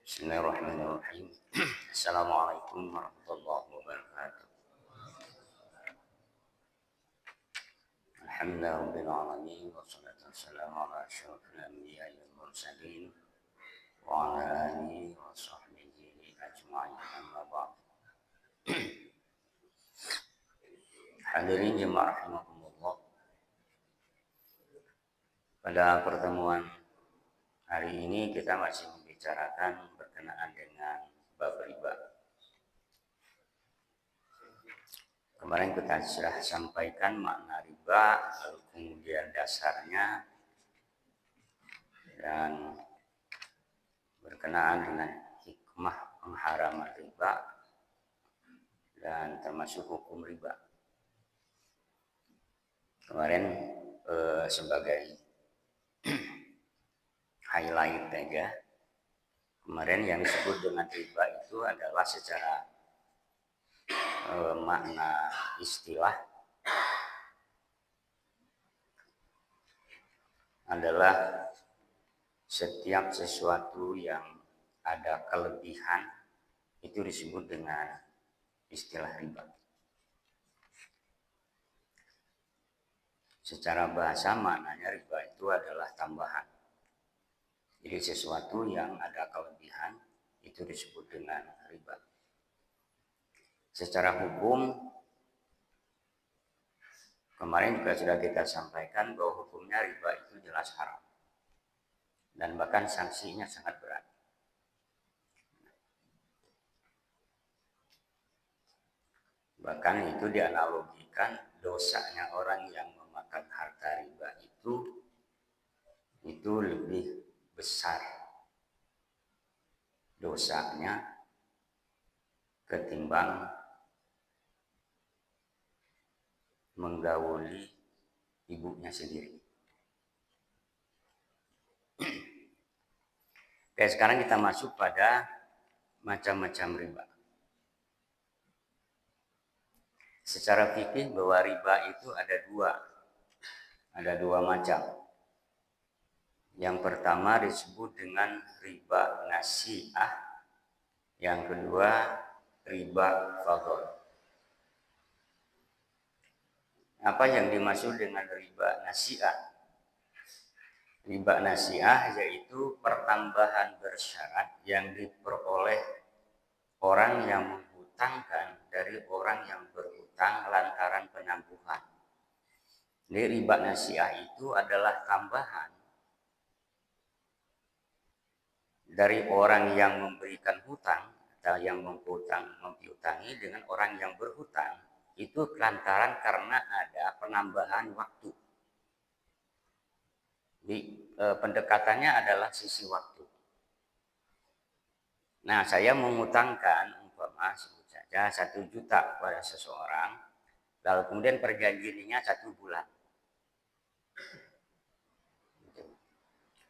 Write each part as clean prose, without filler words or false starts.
Bismillahirrahmanirrahim. Assalamualaikum warahmatullahi wabarakatuh. Alhamdulillahirabbil alamin wassalatu wassalamu ala asyrofil anbiya'i wal mursalin wa ala alihi wa sahbihi ajma'in, amma ba'd. Hadirin jemaah rahimakumullah. Pada pertemuan hari ini kita masih membicarakan berkenaan dengan bab riba. Kemarin kita sudah sampaikan makna riba, lalu kemudian dasarnya, dan berkenaan dengan hikmah pengharaman riba dan termasuk hukum riba. Kemarin sebagai highlight aja, kemarin yang disebut dengan riba itu adalah secara makna istilah adalah setiap sesuatu yang ada kelebihan itu disebut dengan istilah riba. Secara bahasa maknanya riba itu adalah tambahan. Jadi sesuatu yang ada kelebihan itu disebut dengan riba. Secara hukum, kemarin juga sudah kita sampaikan bahwa hukumnya riba itu jelas haram. Dan bahkan sanksinya sangat berat. Bahkan itu dianalogikan dosanya orang yang memakan harta riba itu lebih besar dosanya ketimbang menggauli ibunya sendiri. Oke, sekarang kita masuk pada macam-macam riba. Secara fikih bahwa riba itu ada dua macam. Yang pertama disebut dengan riba nasi'ah, yang kedua riba fadl. Apa yang dimaksud dengan riba nasi'ah? Riba nasi'ah yaitu pertambahan bersyarat yang diperoleh orang yang menghutangkan dari orang yang berhutang lantaran penangguhan. Jadi riba nasi'ah itu adalah tambahan dari orang yang memberikan hutang atau yang mempiutangi dengan orang yang berhutang, itu lantaran karena ada penambahan waktu. Jadi pendekatannya adalah sisi waktu. Nah, saya mengutangkan umpama sebut saja 1 juta kepada seseorang, lalu kemudian perjanjiannya 1 bulan.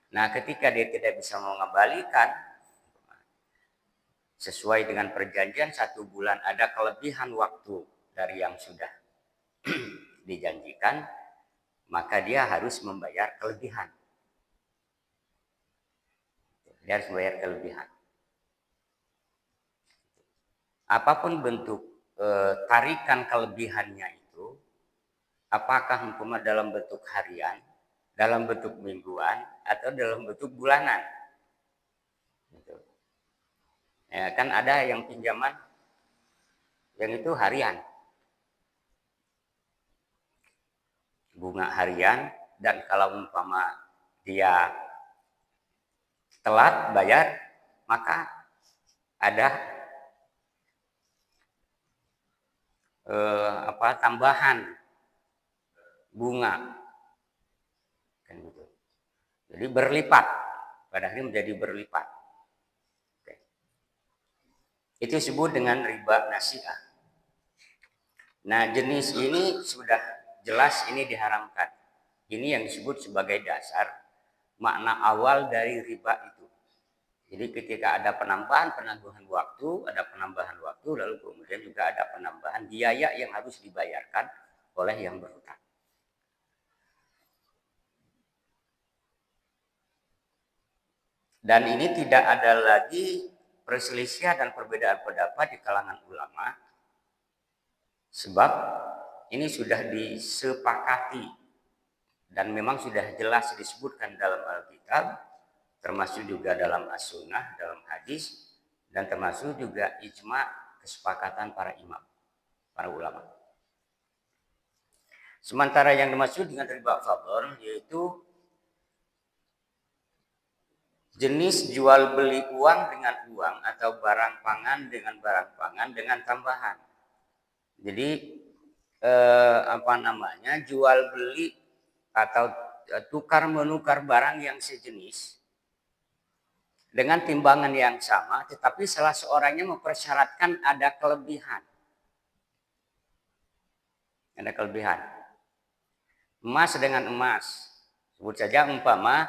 Nah, ketika dia tidak bisa mengembalikan sesuai dengan perjanjian 1 bulan, ada kelebihan waktu dari yang sudah dijanjikan, maka dia harus membayar kelebihan. Dia harus membayar kelebihan. Apapun bentuk tarikan kelebihannya itu, apakah umpama dalam bentuk harian, dalam bentuk mingguan, atau dalam bentuk bulanan. Gitu. Ya, kan ada yang pinjaman yang itu harian, bunga harian, dan kalau umpama dia telat bayar, maka ada tambahan bunga, kan gitu. Jadi berlipat, pada akhirnya menjadi berlipat. Oke. Itu disebut dengan riba nasi'ah. Nah, jenis ini sudah jelas ini diharamkan. Ini yang disebut sebagai dasar makna awal dari riba itu. Jadi ketika ada penambahan waktu, lalu kemudian juga ada penambahan biaya yang harus dibayarkan oleh yang berhutang. Dan ini tidak ada lagi perselisihan dan perbedaan pendapat di kalangan ulama, sebab ini sudah disepakati dan memang sudah jelas disebutkan dalam Alkitab, termasuk juga dalam As-Sunnah, dalam hadis, dan termasuk juga ijma, kesepakatan para imam, para ulama. Sementara yang dimaksud dengan riba fadl yaitu jenis jual beli uang dengan uang atau barang pangan dengan barang pangan dengan tambahan. Jadi jual beli atau tukar menukar barang yang sejenis dengan timbangan yang sama, tetapi salah seorangnya mempersyaratkan ada kelebihan. Ada kelebihan. Emas dengan emas. Sebut saja umpama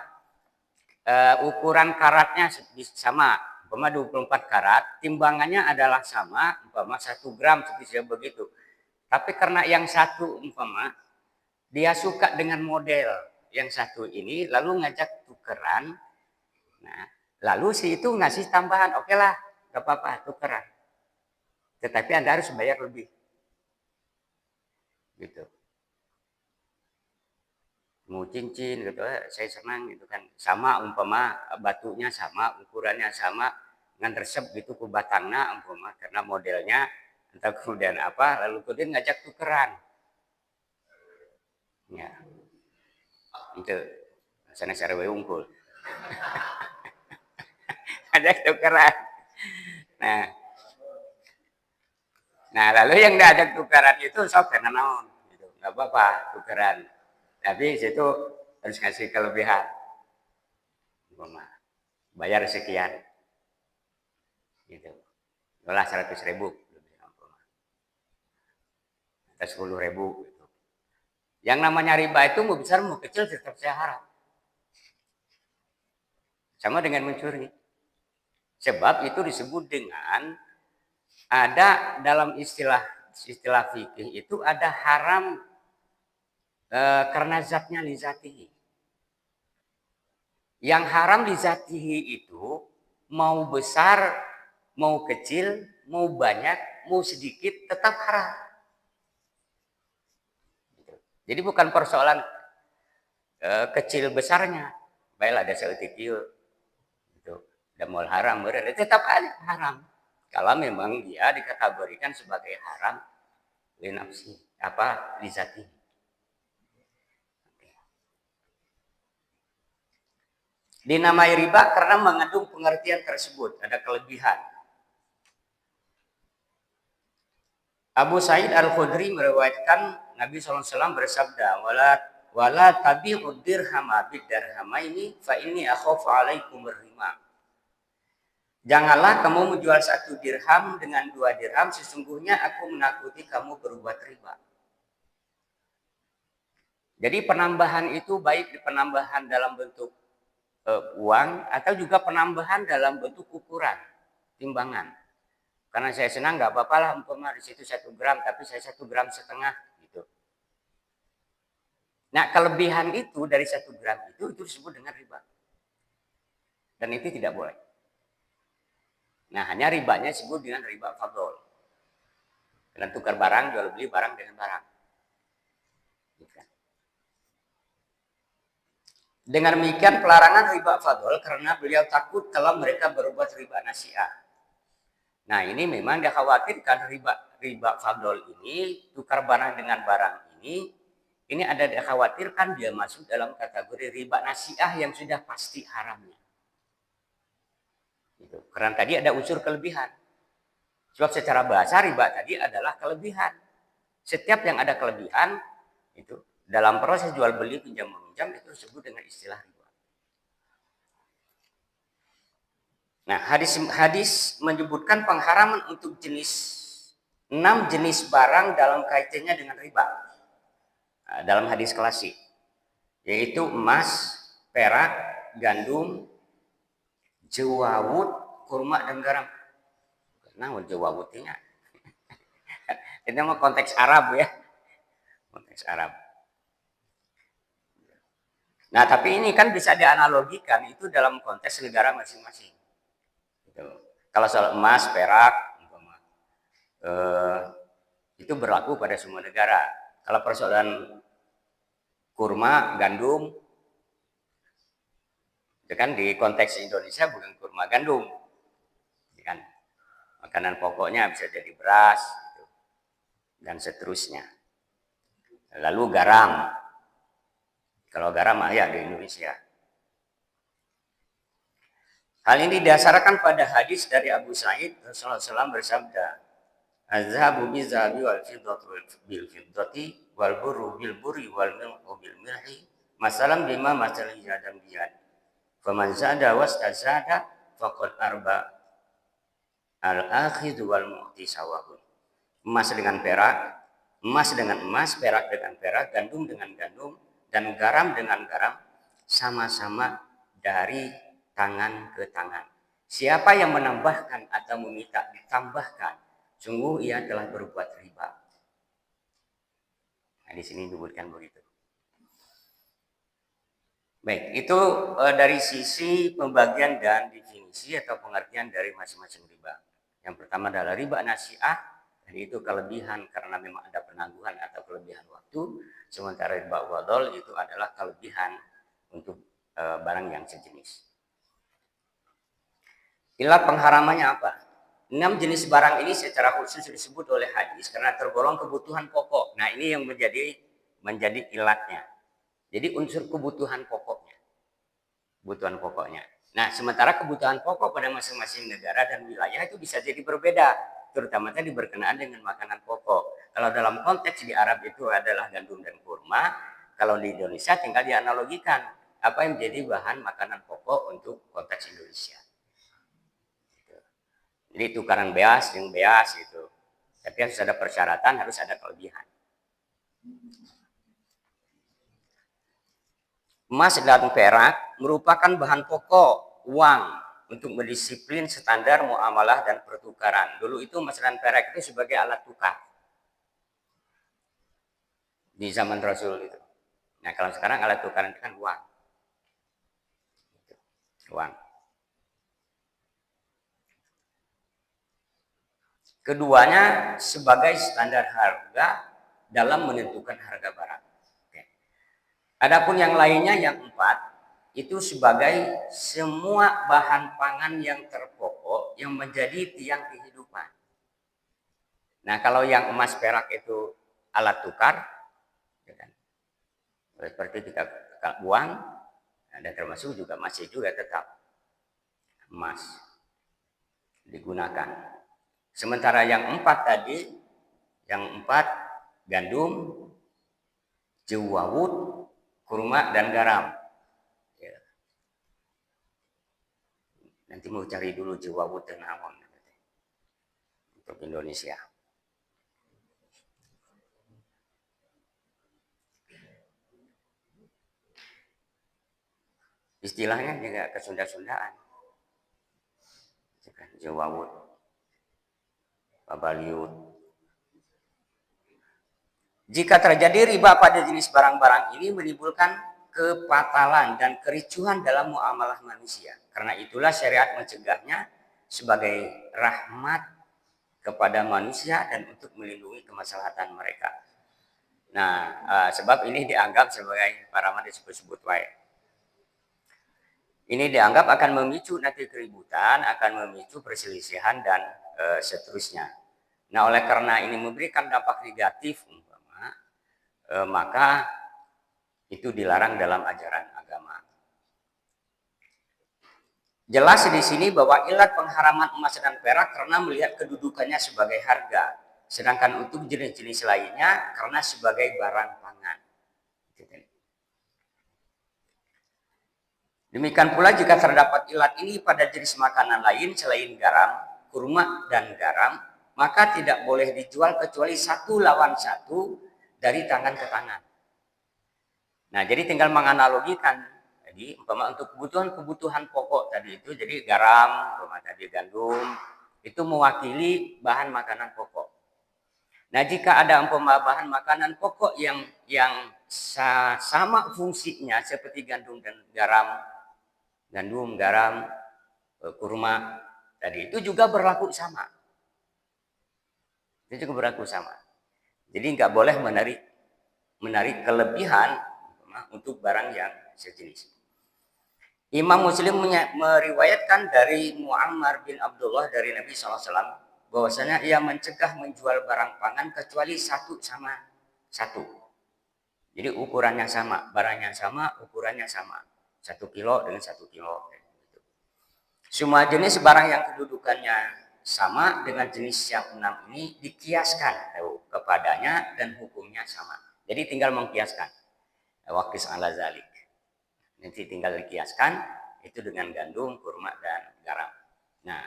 ukuran karatnya sama, umpama 24 karat, timbangannya adalah sama, umpama 1 gram seperti begitu. Tapi karena yang satu umpama dia suka dengan model yang satu ini, lalu ngajak tukeran. Nah, lalu si itu ngasih tambahan, oke lah, gak apa-apa, tukeran. Tetapi Anda harus bayar lebih. Gitu. Mau cincin gitu, saya senang gitu kan. Sama umpama batunya sama, ukurannya sama, ngan resep gitu ke batangnya umpama karena modelnya entah kemudian apa, lalu kemudian ngajak tukeran. Ya. Itu sana sarwe unggul. Ada tukeran. Nah, lalu yang tidak ada tukeran itu sok karena naon, gitu. Nggak apa-apa tukeran. Tapi situ harus ngasih kelebihan. Bayar sekian. Gitu. Olah 100.000. Atau 10.000. Gitu. Yang namanya riba itu mau besar mau kecil tetap saya haram. Sama dengan mencuri. Sebab itu disebut dengan ada dalam istilah fikih itu ada haram karena zatnya lizatihi. Yang haram lizatihi itu mau besar, mau kecil, mau banyak, mau sedikit tetap haram. Jadi bukan persoalan kecil besarnya. Baiklah ada seetikil gitu. Dan mau haram berarti tetap haram. Kalau memang dia dikategorikan sebagai haram linafsi apa lizati. Dinamai riba karena mengandung pengertian tersebut, ada kelebihan. Abu Sa'id Al-Khudri meriwayatkan Nabi SAW bersabda, wala tabi'ud dirhama bidarhamaini fa inni akhafu alaikum riba. Janganlah kamu menjual 1 dirham dengan 2 dirham, sesungguhnya aku menakuti kamu berbuat riba. Jadi penambahan itu baik di penambahan dalam bentuk uang atau juga penambahan dalam bentuk ukuran, timbangan. Karena saya senang nggak apa-apa lah umpama di situ 1 gram, tapi saya 1,5 gram gitu. Nah kelebihan itu dari 1 gram itu disebut dengan riba. Dan itu tidak boleh. Nah hanya ribanya disebut dengan riba fadl. Dengan tukar barang, jual beli barang dengan barang. Dengan demikian pelarangan riba fadl karena beliau takut kalau mereka berbuat riba nasiah. Nah ini memang dikhawatirkan riba fadl ini, tukar barang dengan barang ini ada dikhawatirkan dia masuk dalam kategori riba nasiah yang sudah pasti haramnya. Gitu. Karena tadi ada unsur kelebihan. Sebab secara bahasa riba tadi adalah kelebihan. Setiap yang ada kelebihan itu dalam proses jual beli pinjam meminjam itu disebut dengan istilah riba. Nah, hadis menyebutkan pengharaman untuk 6 jenis barang dalam kaitannya dengan riba. Nah, dalam hadis klasik yaitu emas, perak, gandum, jawawut, kurma dan garam. Nah, jawawutnya ini mah konteks Arab ya. Konteks Arab. Nah, tapi ini kan bisa dianalogikan itu dalam konteks negara masing-masing. Gitu. Kalau soal emas, perak, itu berlaku pada semua negara. Kalau persoalan kurma, gandum, itu kan di konteks Indonesia bukan kurma gandum, itu kan makanan pokoknya bisa jadi beras gitu, dan seterusnya. Lalu garam, kalau garam ya di Indonesia. Hal ini didasarkan pada hadis dari Abu Sa'id Rasulullah SAW bersabda, "Az-zahabu bil-zahabi wal fiddatu bil-fiddati wal burru bil-burri wal milhu bil-milhi masalam bima masal jadam biyad. Faman zada wastazada faqad arba al-akhidhu wal mu'ti sawahun." Emas dengan perak, emas dengan emas, perak dengan perak, gandum dengan gandum, dan garam dengan garam sama-sama dari tangan ke tangan. Siapa yang menambahkan atau meminta ditambahkan, sungguh ia telah berbuat riba. Nah, di sini disebutkan begitu. Baik, itu dari sisi pembagian dan definisi atau pengertian dari masing-masing riba. Yang pertama adalah riba nasi'ah, dan itu kelebihan karena memang ada penangguhan atau kelebihan waktu. Sementara riba wadol itu adalah kelebihan untuk barang yang sejenis. Ilat pengharamannya apa? 6 jenis barang ini secara khusus disebut oleh hadis karena tergolong kebutuhan pokok. Nah, ini yang menjadi ilatnya. Jadi unsur kebutuhan pokoknya. Kebutuhan pokoknya. Nah, sementara kebutuhan pokok pada masing-masing negara dan wilayah itu bisa jadi berbeda, terutama tadi berkenaan dengan makanan pokok. Kalau dalam konteks di Arab itu adalah gandum dan kurma, kalau di Indonesia tinggal dianalogikan apa yang menjadi bahan makanan pokok untuk konteks Indonesia. Jadi tukaran beas dengan beas itu. Tapi harus ada persyaratan, harus ada kelebihan. Emas dan perak merupakan bahan pokok uang untuk mendisiplin standar muamalah dan pertukaran. Dulu itu emas dan perak itu sebagai alat tukar di zaman Rasul itu. Nah, kalau sekarang alat tukaran itu kan uang. Uang. Keduanya sebagai standar harga dalam menentukan harga barang. Oke. Adapun yang lainnya yang 4 itu sebagai semua bahan pangan yang terpokok yang menjadi tiang kehidupan. Nah, kalau yang emas perak itu alat tukar, ya kan? Seperti kita uang, ada termasuk juga masih juga tetap emas digunakan. Sementara yang 4 tadi, yang 4 gandum, jawawut, kurma dan garam. Ya. Nanti mau cari dulu jawawut dan awam untuk Indonesia. Istilahnya juga kesunda-sundaan. Jawawut, babaliut. Jika terjadi riba pada jenis barang-barang ini menimbulkan kepatalan dan kericuhan dalam muamalah manusia. Karena itulah syariat mencegahnya sebagai rahmat kepada manusia dan untuk melindungi kemaslahatan mereka. Nah, sebab ini dianggap sebagai paramat disebut-sebut wae. Ini dianggap akan memicu nanti keributan, akan memicu perselisihan dan seterusnya. Nah, oleh karena ini memberikan dampak negatif, maka itu dilarang dalam ajaran agama. Jelas di sini bahwa ilat pengharaman emas dan perak karena melihat kedudukannya sebagai harga, sedangkan untuk jenis-jenis lainnya karena sebagai barang pangan. Demikian pula jika terdapat ilat ini pada jenis makanan lain selain garam, kurma dan garam, maka tidak boleh dijual kecuali satu lawan satu dari tangan ke tangan. Nah, jadi tinggal menganalogikan. Jadi, umpama untuk kebutuhan pokok tadi itu, jadi garam, umpama tadi gandum, itu mewakili bahan makanan pokok. Nah, jika ada umpama bahan makanan pokok yang sama fungsinya seperti gandum dan garam, kurma tadi itu juga berlaku sama. Itu juga berlaku sama. Jadi nggak boleh menarik kelebihan untuk barang yang sejenis. Imam Muslim meriwayatkan dari Muammar bin Abdullah dari Nabi SAW bahwasanya ia mencegah menjual barang pangan kecuali satu sama satu. Jadi ukurannya sama, barangnya sama, ukurannya sama. 1 kilo dengan 1 kilo. Semua jenis barang yang kedudukannya sama dengan jenis yang 6 ini dikiaskan kepadanya dan hukumnya sama. Jadi tinggal mengkiaskan. Waqis ala zalik. Nanti tinggal dikiaskan itu dengan gandum, kurma dan garam. Nah,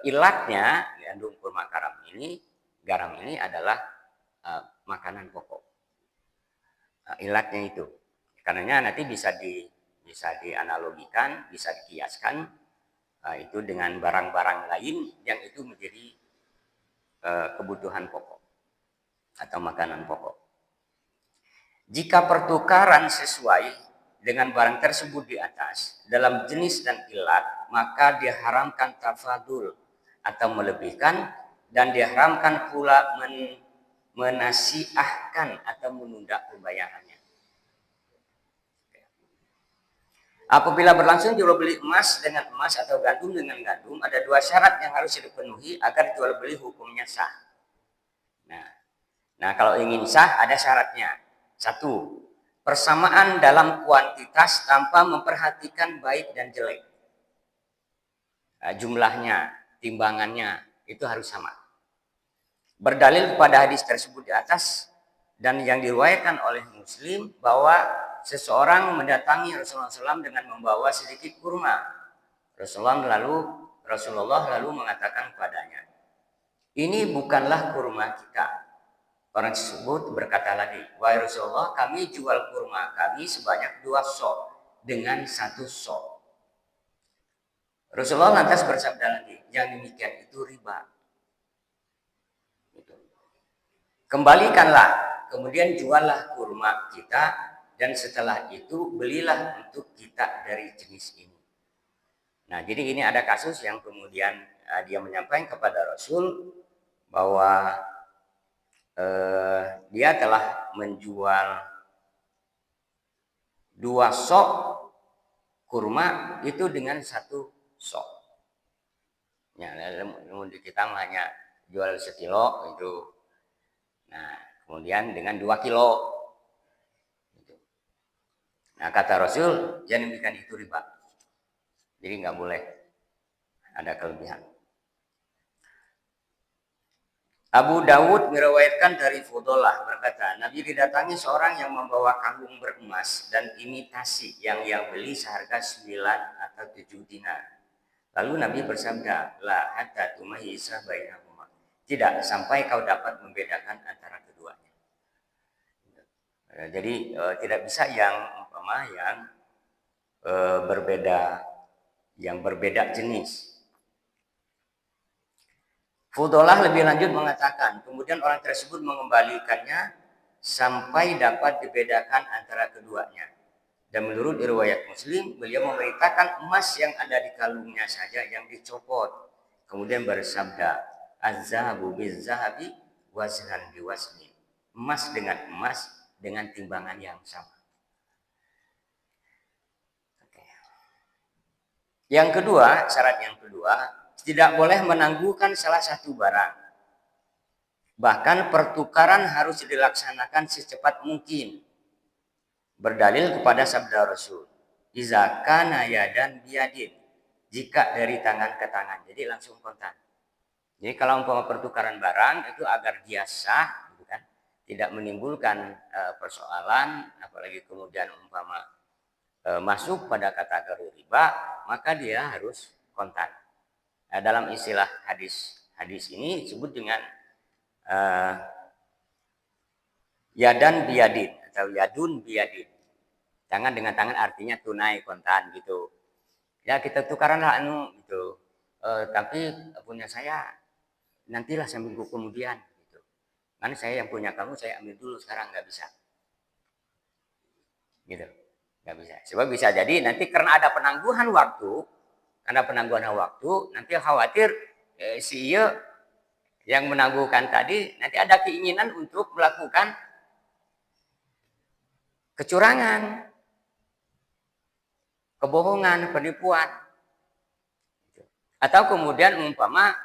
ilatnya gandum, kurma, garam ini adalah makanan pokok. Ilatnya itu. Karenanya nanti bisa dianalogikan, bisa dikiaskan itu dengan barang-barang lain yang itu menjadi kebutuhan pokok atau makanan pokok. Jika pertukaran sesuai dengan barang tersebut di atas dalam jenis dan ilat, maka diharamkan tafadul atau melebihkan, dan diharamkan pula menasiahkan atau menunda pembayarannya. Apabila berlangsung jual beli emas dengan emas atau gandum dengan gandum, ada 2 syarat yang harus dipenuhi agar jual beli hukumnya sah. Nah, kalau ingin sah ada syaratnya. 1, persamaan dalam kuantitas tanpa memperhatikan baik dan jelek. Jumlahnya, timbangannya itu harus sama. Berdalil kepada hadis tersebut di atas dan yang diriwayatkan oleh Muslim bahwa seseorang mendatangi Rasulullah SAW dengan membawa sedikit kurma. Rasulullah lalu mengatakan kepadanya, "Ini bukanlah kurma kita." Orang tersebut berkata lagi, "Wahai Rasulullah, kami jual kurma kami sebanyak 2 sok dengan 1 sok." Rasulullah lantas bersabda lagi, "Yang demikian itu riba. Kembalikanlah, kemudian juallah kurma kita, dan setelah itu belilah untuk kita dari jenis ini." Nah, jadi ini ada kasus yang kemudian dia menyampaikan kepada Rasul bahwa dia telah menjual 2 sok kurma itu dengan 1 sok. Ya, lalu kita hanya jual 1 kilo itu. Nah, kemudian dengan 2 kilo. Nah, kata Rasul, jangan demikian itu riba. Jadi nggak boleh ada kelebihan. Abu Dawud meriwayatkan dari Fudalah berkata, Nabi didatangi seorang yang membawa kangkung beremas dan imitasi yang beli seharga 9 atau 7 dinar. Lalu Nabi bersabda, "La hatta tumayyiza bainahuma." Tidak sampai kau dapat membedakan antara keduanya. Jadi tidak bisa yang berbeda jenis. Fudalah lebih lanjut mengatakan, kemudian orang tersebut mengembalikannya sampai dapat dibedakan antara keduanya. Dan menurut riwayat Muslim, beliau memberitakan emas yang ada di kalungnya saja yang dicopot. Kemudian bersabda, "Az-zahabu biz-zahabi waznan biwaznin." Emas dengan emas dengan timbangan yang sama. Yang kedua, syarat yang kedua, tidak boleh menangguhkan salah satu barang. Bahkan pertukaran harus dilaksanakan secepat mungkin. Berdalil kepada sabda Rasul, "Iza kana yadan biyadin." Jika dari tangan ke tangan, jadi langsung kontan. Jadi kalau umpama pertukaran barang itu agar dia sah, gitu kan, tidak menimbulkan persoalan, apalagi kemudian umpama masuk pada kategori riba, maka dia harus kontan. Nah, dalam istilah hadis ini disebut dengan yadan biyadin atau yadun biyadin. Tangan dengan tangan artinya tunai, kontan gitu. Ya kita tukaranlah gitu. Tapi punya saya nantilah seminggu kemudian gitu. Karena saya yang punya kamu saya ambil dulu sekarang, nggak bisa. gitu. Nggak bisa. Sebab bisa jadi nanti karena ada penangguhan waktu, nanti khawatir si iya yang menangguhkan tadi nanti ada keinginan untuk melakukan kecurangan, kebohongan, penipuan. Atau kemudian umpama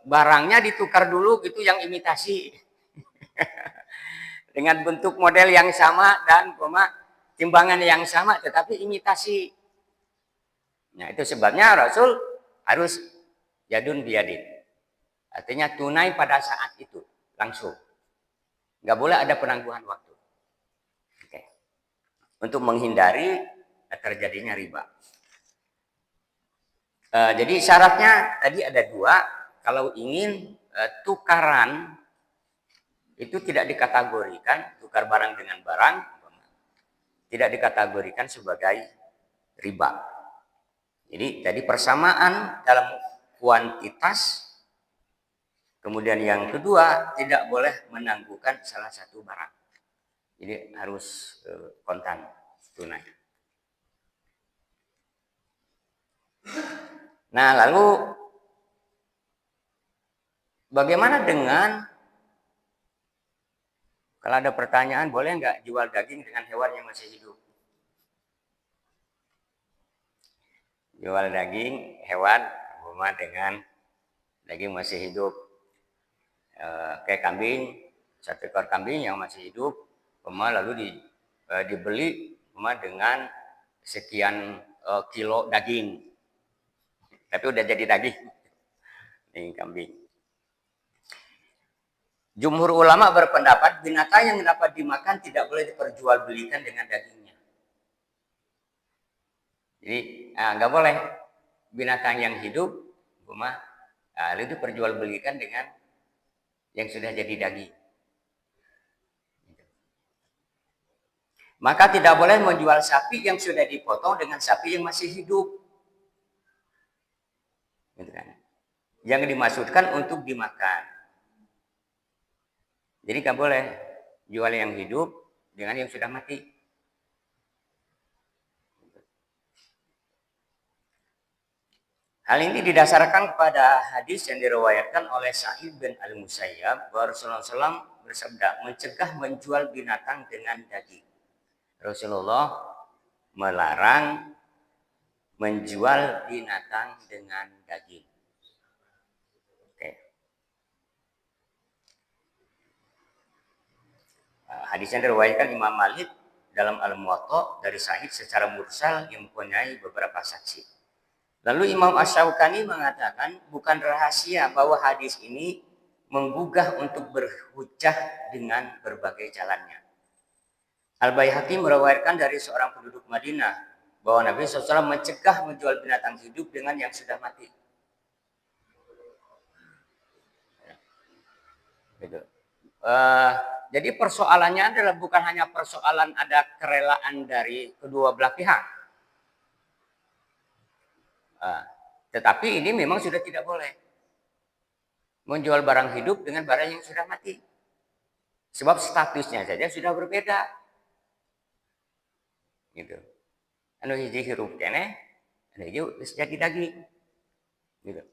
barangnya ditukar dulu gitu yang imitasi dengan bentuk model yang sama dan umpama timbangan yang sama tetapi imitasi. Nah, itu sebabnya Rasul harus yadun biyadin. Artinya tunai pada saat itu langsung. Nggak boleh ada penangguhan waktu. Oke. Untuk menghindari terjadinya riba. Jadi syaratnya tadi ada dua. Kalau ingin tukaran itu tidak dikategorikan tukar barang dengan barang, tidak dikategorikan sebagai riba. Jadi tadi persamaan dalam kuantitas. Kemudian yang kedua tidak boleh menangguhkan salah satu barang. Jadi harus kontan tunai. Nah, lalu bagaimana dengan kalau ada pertanyaan, boleh nggak jual daging dengan hewan yang masih hidup? Jual daging hewan dengan daging masih hidup. Kayak kambing, satu ekor kambing yang masih hidup, lalu dibeli dengan sekian kilo daging. Tapi udah jadi daging kambing. Jumhur ulama berpendapat binatang yang dapat dimakan tidak boleh diperjualbelikan dengan dagingnya. Jadi nggak boleh binatang yang hidup lalu diperjualbelikan dengan yang sudah jadi daging. Maka tidak boleh menjual sapi yang sudah dipotong dengan sapi yang masih hidup. Gitu kan? Yang dimaksudkan untuk dimakan. Jadi nggak boleh jual yang hidup dengan yang sudah mati. Hal ini didasarkan kepada hadis yang diriwayatkan oleh Sa'id bin Al-Musayyab bahwa Rasulullah SAW bersabda, mencegah menjual binatang dengan daging. Rasulullah melarang menjual binatang dengan daging. Oke. Hadis yang diriwayatkan Imam Malik dalam Al-Muwatta dari Sa'id secara mursal yang mempunyai beberapa saksi. Lalu Imam Asy-Syaukani mengatakan bukan rahasia bahwa hadis ini menggugah untuk berhujjah dengan berbagai jalannya. Al-Baihaqi meriwayatkan dari seorang penduduk Madinah bahwa Nabi SAW mencegah menjual binatang hidup dengan yang sudah mati. Gitu. Jadi persoalannya adalah bukan hanya persoalan ada kerelaan dari kedua belah pihak. Tetapi ini memang sudah tidak boleh menjual barang hidup dengan barang yang sudah mati. Sebab statusnya saja sudah berbeda. Gitu. Anu hiji hirup kene, anu hiji geus jadi daging. Gitu.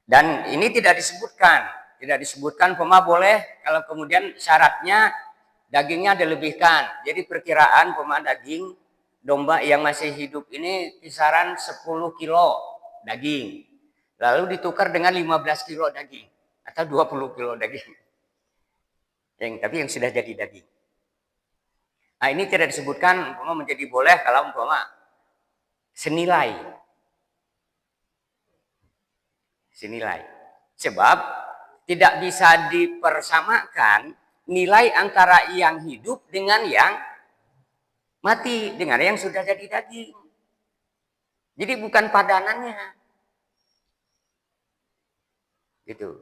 Dan ini tidak disebutkan boleh kalau kemudian syaratnya dagingnya dilebihkan. Jadi perkiraan daging domba yang masih hidup ini kisaran 10 kilo daging. Lalu ditukar dengan 15 kilo daging atau 20 kilo daging. Tapi yang sudah jadi daging. Nah, ini tidak disebutkan menjadi boleh kalau senilai. Sebab tidak bisa dipersamakan nilai antara yang hidup dengan yang mati, dengan yang sudah jadi daging. Jadi bukan padanannya. Gitu.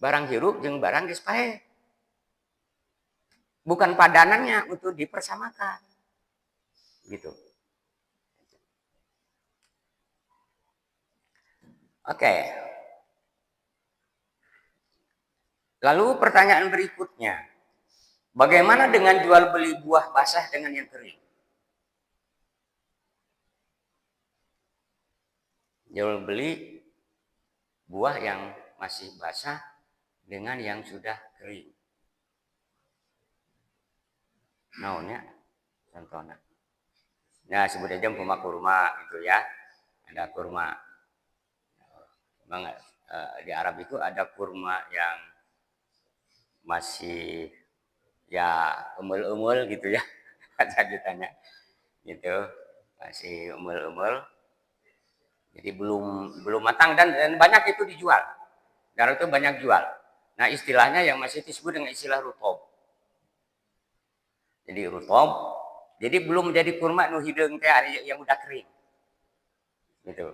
Barang hirup jeung barang geus pae. Bukan padanannya untuk dipersamakan. Gitu. Oke. Lalu pertanyaan berikutnya. Bagaimana dengan jual beli buah basah dengan yang kering? Jual beli buah yang masih basah dengan yang sudah kering. Naonnya contohnya. Nah, sebut aja umpama kurma gitu ya. Ada kurma. Memang di Arab itu ada kurma yang masih ya umul-umul gitu ya. Kata ditanya. Gitu. Masih umul-umul. Jadi belum matang dan banyak itu dijual. Dan itu banyak jual. Nah, istilahnya yang masih disebut dengan istilah rutob. Jadi rutob. Jadi belum menjadi kurma nu hideung teh yang udah kering. Gitu.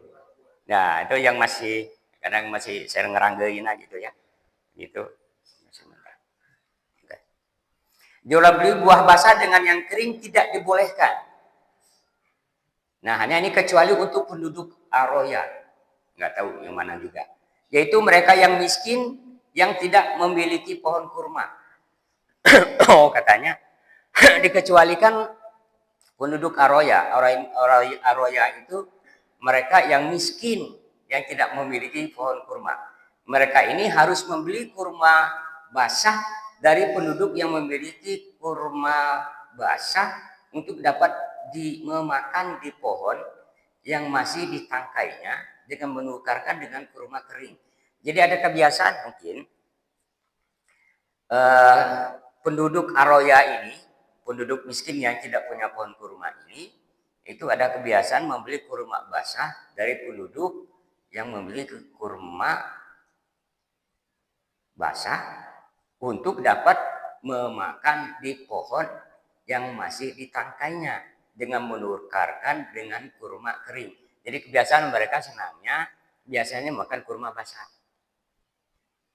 Nah, itu yang masih kadang masih saya ngeranggein gitu ya. Gitu. Jual beli buah basah dengan yang kering tidak dibolehkan. Nah, hanya ini kecuali untuk penduduk Aroya. Nggak tahu yang mana juga. Yaitu mereka yang miskin yang tidak memiliki pohon kurma. Oh, katanya dikecualikan penduduk Aroya. Aroya itu mereka yang miskin yang tidak memiliki pohon kurma. Mereka ini harus membeli kurma basah dari penduduk yang memiliki kurma basah untuk dapat memakan di pohon yang masih di tangkainya dengan menukarkan dengan kurma kering. Jadi ada kebiasaan mungkin penduduk Aroya ini, penduduk miskin yang tidak punya pohon kurma ini, itu ada kebiasaan membeli kurma basah dari penduduk yang memiliki kurma basah untuk dapat memakan di pohon yang masih di tangkainya dengan menukarkan dengan kurma kering. Jadi kebiasaan mereka senangnya biasanya makan kurma basah.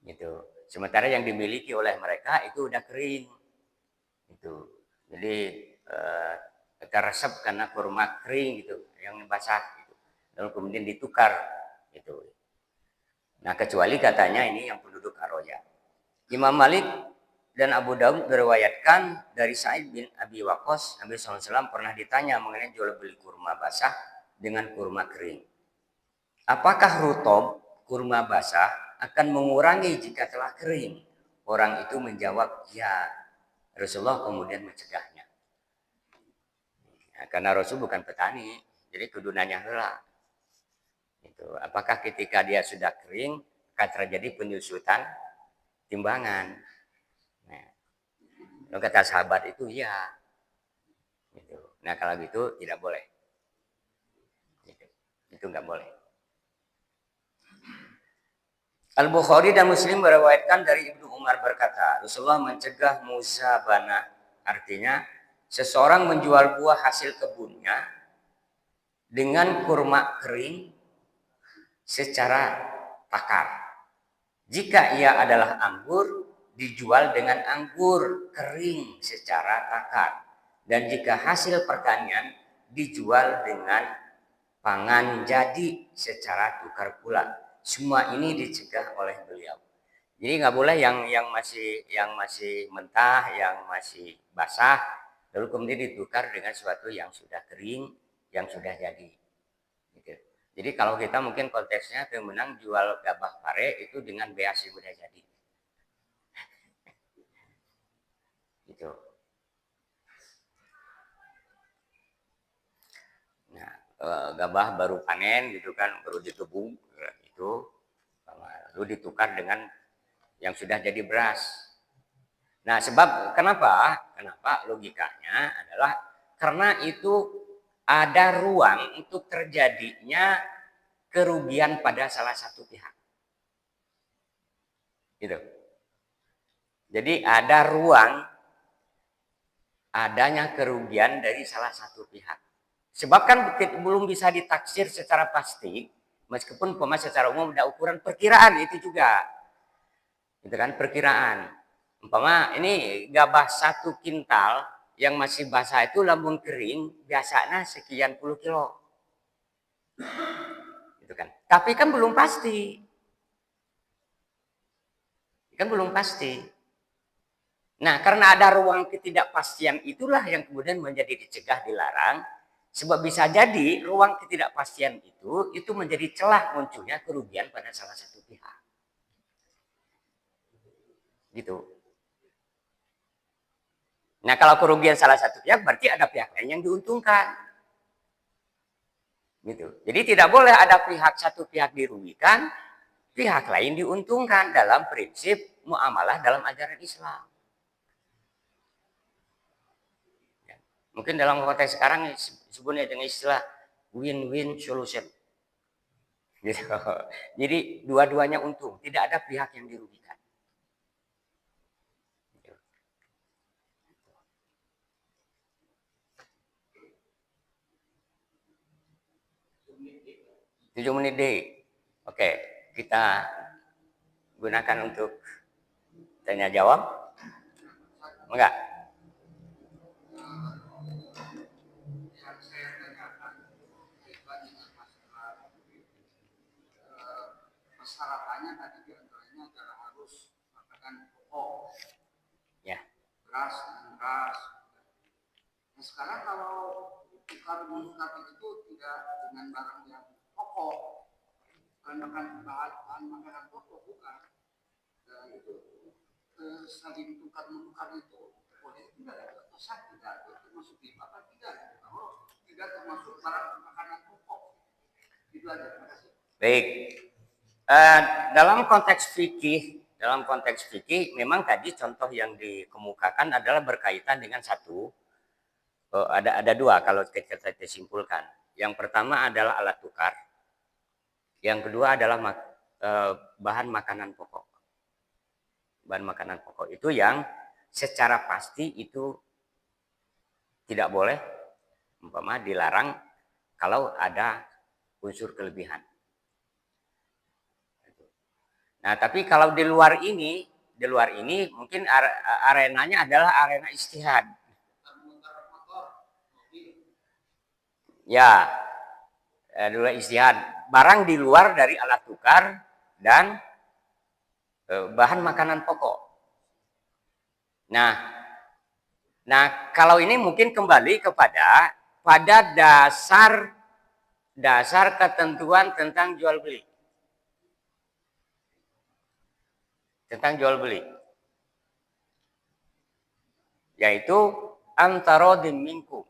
Gitu. Sementara yang dimiliki oleh mereka itu udah kering. Itu. Jadi keresep karena kurma kering gitu, yang basah gitu. Lalu kemudian ditukar gitu. Nah, kecuali katanya ini yang penduduk Aroya. Imam Malik dan Abu Daud meriwayatkan dari Sa'id bin Abi Waqqas, Nabi SAW pernah ditanya mengenai jual beli kurma basah dengan kurma kering. Apakah rutob kurma basah akan mengurangi jika telah kering? Orang itu menjawab, ya. Rasulullah kemudian mencegahnya. Nah, karena Rasul bukan petani, jadi kudu nanya heula. Itu. Apakah ketika dia sudah kering akan terjadi penyusutan timbangan? Nah, kata sahabat itu ya. Gitu. Nah, kalau gitu tidak boleh. Gitu. Itu nggak boleh. Al-Bukhari dan Muslim meriwayatkan dari Ibnu Umar berkata, Rasulullah mencegah musabana, artinya seseorang menjual buah hasil kebunnya dengan kurma kering secara takar. Jika ia adalah anggur, dijual dengan anggur kering secara takar. Dan jika hasil pertanian, dijual dengan pangan jadi secara tukar pula. Semua ini dicegah oleh beliau. Jadi nggak boleh yang masih mentah, yang masih basah, lalu kemudian ditukar dengan sesuatu yang sudah kering, yang sudah jadi. Gitu. Jadi kalau kita mungkin konteksnya menang jual gabah pare itu dengan beas yang sudah jadi. Gitu. Nah, gabah baru panen gitu kan, baru ditebung itu, lalu ditukar dengan yang sudah jadi beras. Nah, sebab kenapa? Kenapa? Logikanya adalah karena itu ada ruang untuk terjadinya kerugian pada salah satu pihak. Gitu. Jadi ada ruang adanya kerugian dari salah satu pihak. Sebab kan belum bisa ditaksir secara pasti, meskipun secara umum ada ukuran perkiraan itu juga. Itu kan perkiraan. Umpama ini gabah 1 kintal yang masih basah itu lambung kering biasanya sekian puluh kilo. Gitu kan. Tapi kan belum pasti. Kan belum pasti. Nah, karena ada ruang ketidakpastian itulah yang kemudian menjadi dicegah, dilarang. Sebab bisa jadi ruang ketidakpastian itu menjadi celah munculnya kerugian pada salah satu pihak. Gitu. Nah, kalau kerugian salah satu pihak berarti ada pihak lain yang diuntungkan. Gitu. Jadi tidak boleh ada satu pihak dirugikan, pihak lain diuntungkan dalam prinsip muamalah dalam ajaran Islam. Mungkin dalam konteks sekarang sebutnya dengan istilah win-win solution. Gitu. Jadi dua-duanya untung, tidak ada pihak yang dirugikan. 7 menit deh. Oke, kita gunakan untuk tanya jawab. Enggak? Persyaratannya tadi diantaranya adalah harus makanan pokok, Ya. beras. Nah, sekarang kalau tukar menukar itu tidak dengan barang yang pokok, karena kan bahan makanan pokok bukan, dan itu saling tukar menukar itu boleh tidak atau sah tidak, itu termasuk riba apa tidak? Kalau tidak termasuk barang makanan pokok, itu aja. Terima kasih. Baik. Dalam konteks fikih memang tadi contoh yang dikemukakan adalah berkaitan dengan satu, ada dua kalau kita simpulkan. Yang pertama adalah alat tukar, yang kedua adalah bahan makanan pokok. Bahan makanan pokok itu yang secara pasti itu tidak boleh, umpama dilarang kalau ada unsur kelebihan. Nah, tapi kalau di luar ini mungkin arenanya adalah arena ijtihad. Ya, dua ijtihad. Barang di luar dari alat tukar dan bahan makanan pokok. Nah, kalau ini mungkin kembali kepada dasar ketentuan tentang jual beli. Tentang jual beli, yaitu antarodin minkum.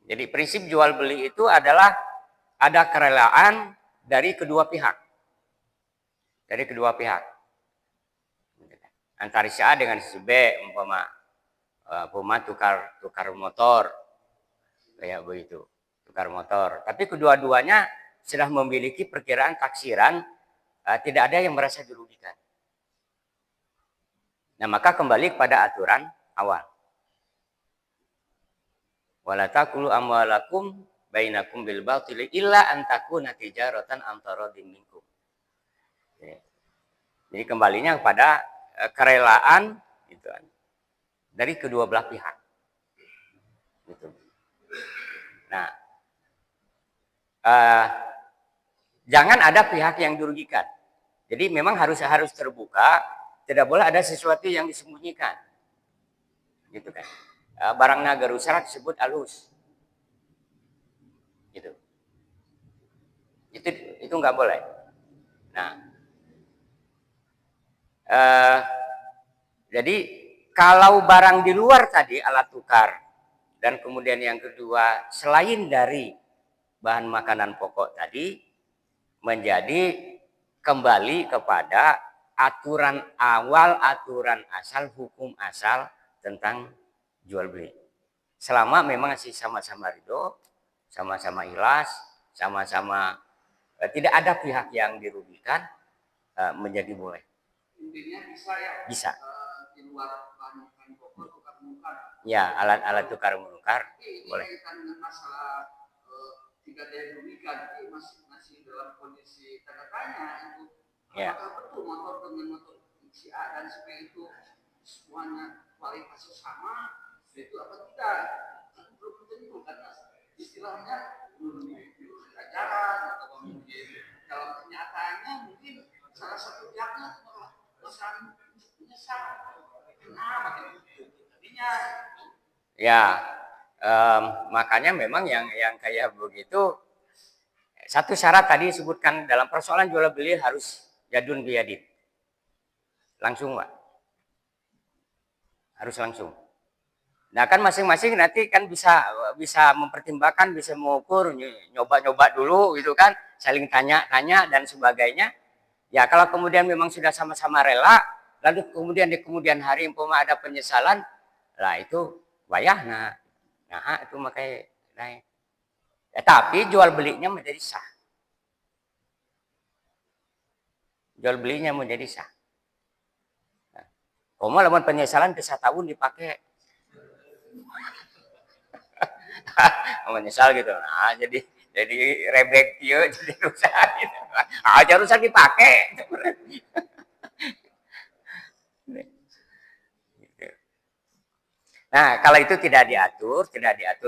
Jadi prinsip jual beli itu adalah ada kerelaan dari kedua pihak. Dari kedua pihak. Antara si A dengan si B, umpama tukar motor. Kayak begitu. Tukar motor. Tapi kedua-duanya sudah memiliki perkiraan taksiran, tidak ada yang merasa dirugikan. Nah, maka kembali kepada aturan awal. Wala taqulu amwalakum bainakum bil batili illa an takuna tijaratan an taradin minkum. Jadi kembalinya kepada kerelaan gitu, dari kedua belah pihak. Gitu. Nah, jangan ada pihak yang dirugikan. Jadi memang harus terbuka, tidak boleh ada sesuatu yang disembunyikan. Gitu kan. Barang naga rusak disebut alus. Gitu. Itu nggak boleh. Nah, jadi kalau barang di luar tadi alat tukar dan kemudian yang kedua selain dari bahan makanan pokok tadi menjadi kembali kepada aturan awal, aturan asal, hukum asal tentang jual beli. Selama memang masih sama-sama ridho, sama-sama ikhlas, sama-sama tidak ada pihak yang dirugikan, menjadi boleh. Intinya bisa ya? Bisa. Di luar bahan makanan pokok tukar menukar. Ya, alat tukar menukar boleh. Ini kaitan dengan masalah tidak dirugikan, ini masih dalam kondisi tanda tanya itu. Ya. Apakah betul motor dengan motor si A dan si B itu semuanya kualitasnya sama? Itu apa tidak? Belum tentu karena istilahnya belum di pelajaran atau mungkin dalam kenyataannya mungkin salah satu pihaknya pesan Ya, makanya memang yang kayak begitu, satu syarat tadi disebutkan dalam persoalan jual beli harus jadun biadin. Langsung, Pak. Harus langsung. Nah, kan masing-masing nanti kan bisa mempertimbangkan, bisa mengukur, nyoba-nyoba dulu gitu kan, saling tanya-tanya dan sebagainya. Ya, kalau kemudian memang sudah sama-sama rela, lalu kemudian di kemudian hari umpama ada penyesalan, lah itu wayah nah itu makanya naik. Ya, tapi jual belinya menjadi sah. Jual belinya menjadi sah. Komo lamun penyesalan bisa tahun dipakai. Menyesal gitu. Nah, jadi rebek dia jadi rusak gitu. Aja rusak dipakai. Nah, kalau itu tidak diatur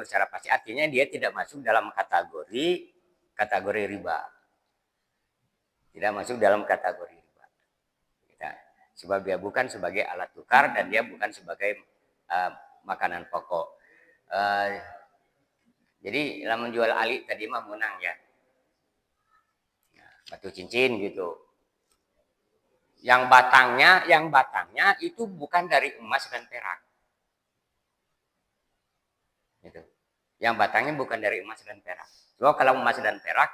secara pasti, artinya dia tidak masuk dalam kategori riba. Tidak masuk dalam kategori riba. Sebab dia bukan sebagai alat tukar dan dia bukan sebagai makanan pokok. Jadi lamun jual ali tadi mah menang ya. Batu cincin gitu. Yang batangnya itu bukan dari emas dan perak. Gitu. Yang batangnya bukan dari emas dan perak. Sebab kalau emas dan perak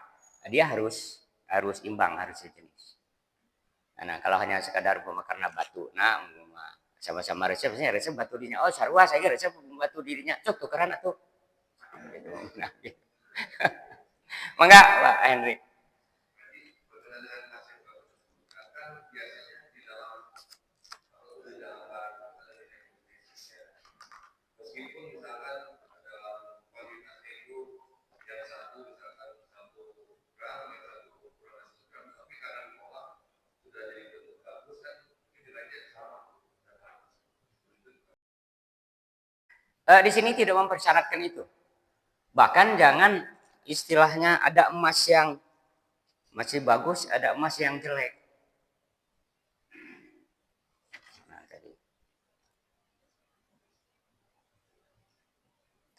dia harus imbang, harus sejenis. Nah, kalau hanya sekadar karena batu, nah sama-sama resep batu dirinya. Oh, sarua saya resep batu dirinya. Cuk tukeran atuh. Gitu. Nah, gitu. Mangga, Pak Henry. Di sini tidak mempersyaratkan itu. Bahkan jangan istilahnya ada emas yang masih bagus, ada emas yang jelek. Nah,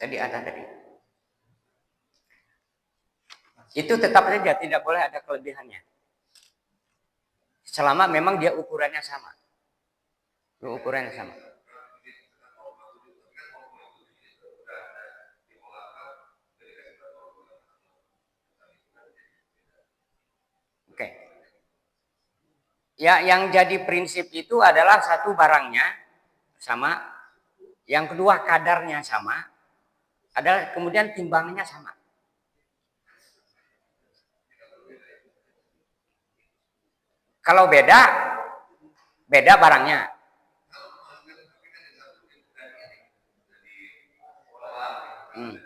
tadi ada tadi. Itu tetap saja tidak boleh ada kelebihannya. Selama memang dia ukurannya sama. Ukurannya sama. Oke. Ya, yang jadi prinsip itu adalah satu barangnya sama, yang kedua kadarnya sama, adalah kemudian timbangannya sama. Kalau beda barangnya. Hmm.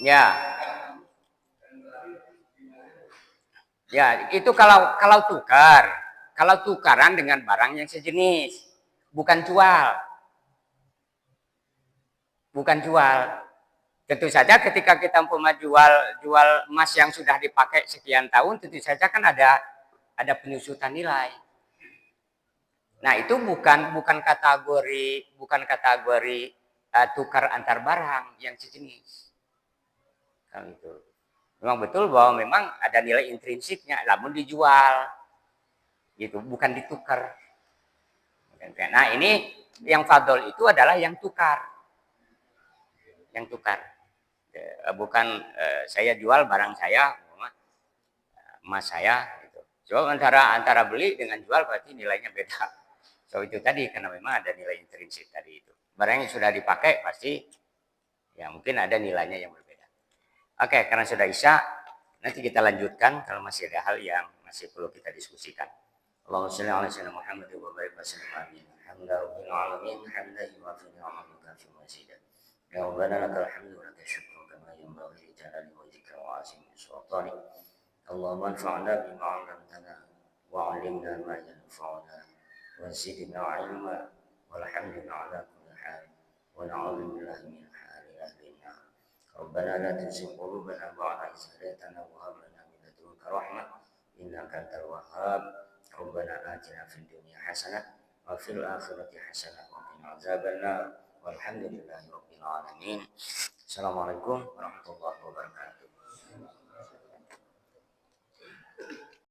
Ya. Ya, itu kalau tukaran dengan barang yang sejenis, bukan jual. Bukan jual. Tentu saja ketika kita umpama jual emas yang sudah dipakai sekian tahun, tentu saja kan ada penyusutan nilai. Nah, itu bukan kategori tukar antar barang yang sejenis. Kan itu. Memang betul bahwa memang ada nilai intrinsiknya, namun dijual. Gitu, bukan ditukar. Nah, ini yang fadol itu adalah yang tukar. Yang tukar. Bukan saya jual barang saya, emas saya gitu. Coba antara beli dengan jual berarti nilainya beda. So itu tadi karena memang ada nilai intrinsik tadi itu. Barang yang sudah dipakai pasti ya mungkin ada nilainya yang berbeda. Oke, karena sudah isya, nanti kita lanjutkan kalau masih ada hal yang masih perlu kita diskusikan. Allahumma shalli ala sayyidina Muhammad wa barik wa sallim amin. Alhamdulillahirabbil alamin, hamdan yuwafi ni'amahu wa yukafi mazidah. Ya Rabbana lakal hamdu wa lakal syukru kama yanbaghi li jalali wajhika wa 'azimi sultanik. Allahumma anfa'na bima 'allamtana wa 'allimna ma yanfa'una wa zidna 'ilma walhamdulillah ala kulli hal. ونعوذ بالله من حال أهل النار. ربنا لا تزغ قلوبنا بعد إذ هديتنا وهب لنا من لدنك رحمة إنك أنت الوهاب. ربنا آتنا في الدنيا حسنة وفي الآخرة حسنة وقنا عذاب النار والحمد لله رب العالمين. Assalamualaikum warahmatullahi wabarakatuh.